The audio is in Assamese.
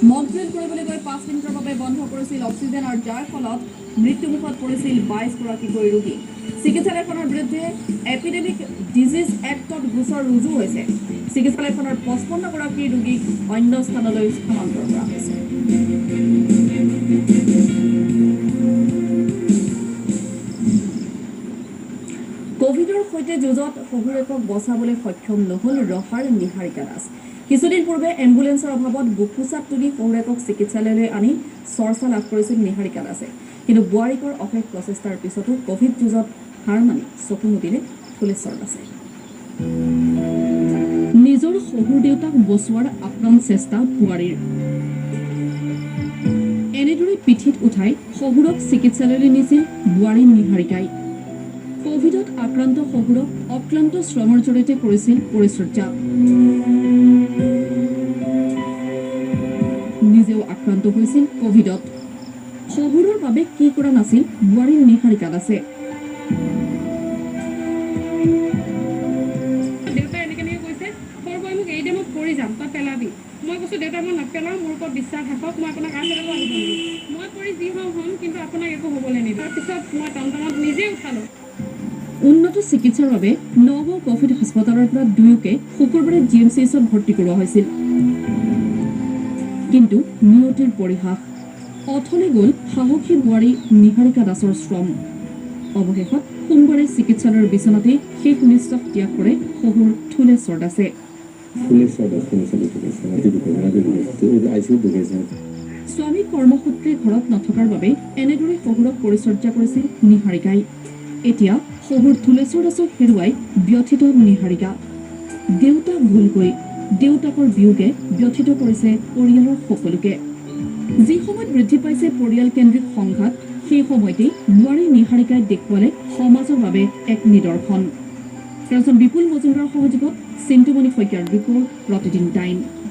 মকড্ৰিল কৰিবলৈ গৈ 5 মিনিটৰ বাবে বন্ধ কৰিছিল অক্সিজেন আৰু যাৰ ফলত মৃত্যুমুখত পৰিছিল 22গৰাকীকৈ ৰোগী। চিকিৎসালয়খনৰ বিৰুদ্ধে এপিডেমিক ডিজিজ এক্টত গোচৰ ৰুজু হৈছে। চিকিৎসালয়খনৰ 55গৰাকী ৰোগীক অন্য স্থানলৈ স্থানান্তৰ কৰা হৈছে। কোভিডৰ সৈতে যুঁজত শহুৰেকক বচাবলৈ সক্ষম নহল ৰহাৰ নিহাৰিকা দাস। কিছুদিন পূৰ্বে এম্বুলেন্সৰ অভাৱত বুকুচাত তুলি শহুৰেকক চিকিৎসালয়লৈ আনি চৰ্চা লাভ কৰিছিল নিহাৰিকা দাসে। কিন্তু বোৱাৰীকৰ অশেষ প্ৰচেষ্টাৰ পিছতো কোভিড যুঁজত হাৰ মানি চকু মুদিলে ফুলেশ্বৰ দাসে। নিজৰ শহুৰ দেউতাক বচোৱাৰ আপ্ৰাণ চেষ্টা বোৱাৰীৰ। এনেদৰে পিঠিত উঠাই শহুৰক চিকিৎসালয়লৈ নিছিল বোৱাৰী নিহাৰিকাই। কোভিডত আক্ৰান্ত শহুৰক অক্লান্ত শ্ৰমৰ জৰিয়তে কৰিছিল পৰিচৰ্যা। নিজেও আক্ৰান্ত হৈছিল কোভিডত। শহুৰৰ বাবে কি কৰা নাছিল বোৱাৰীৰ নিহাৰিকা দাসে। দেউতাই এনেকৈ কৈছে সৰুকৈ মোক এই টাইমত পৰি যাম তই পেলাবি। মই কৈছোঁ দেউতা মই নেপেলাওঁ, মোৰ ওপৰত বিশ্বাস ৰাখক, মই আপোনাক আশীৰ্বাদ আহিব নিদিওঁ। মই পৰি যি হওঁ হ'ম, কিন্তু আপোনাক একো হ'বলৈ নিদিওঁ। তাৰপিছত মই টমটমত নিজে উঠালোঁ। উন্নত চিকিৎসাৰ বাবে নগাঁও কোভিড হাস্পতালৰ পৰা দুয়োকে শুকুৰবাৰে GMCHত ভৰ্তি কৰোৱা হৈছিল। কিন্তু নিয়তিৰ পৰিহাস, অথলে গ'ল সাহসী বোৱাৰী নিহাৰিকা দাসৰ শ্ৰম। অৱশেষত সোমবাৰে চিকিৎসালয়ৰ বিচনাতেই শেষ নিশ্বাস ত্যাগ কৰে শহুৰ ফুলেশ্বৰ দাসে। স্বামী কৰ্মসূত্ৰে ঘৰত নথকাৰ বাবে এনেদৰে শহুৰক পৰিচৰ্যা কৰিছিল নিহাৰিকাই। এতিয়া শহুৰ ফুলেশ্বৰ দাসক হেৰুৱাই ব্যথিত নিহাৰিকা। দেউতাক ভুলকৈ দেউতাকৰ বিয়োগে ব্যথিত কৰিছে পৰিয়ালৰ সকলোকে। যি সময়ত বৃদ্ধি পাইছে পৰিয়াল কেন্দ্ৰিক সংঘাত, সেই সময়তেই বোৱাৰী নিহাৰিকাই দেখুৱালে সমাজৰ বাবে এক নিদৰ্শন। বিপুল মজুমদাৰৰ সহযোগত চিন্তুমণি শইকীয়াৰ ৰিপৰ্ট, প্ৰতিদিন টাইম।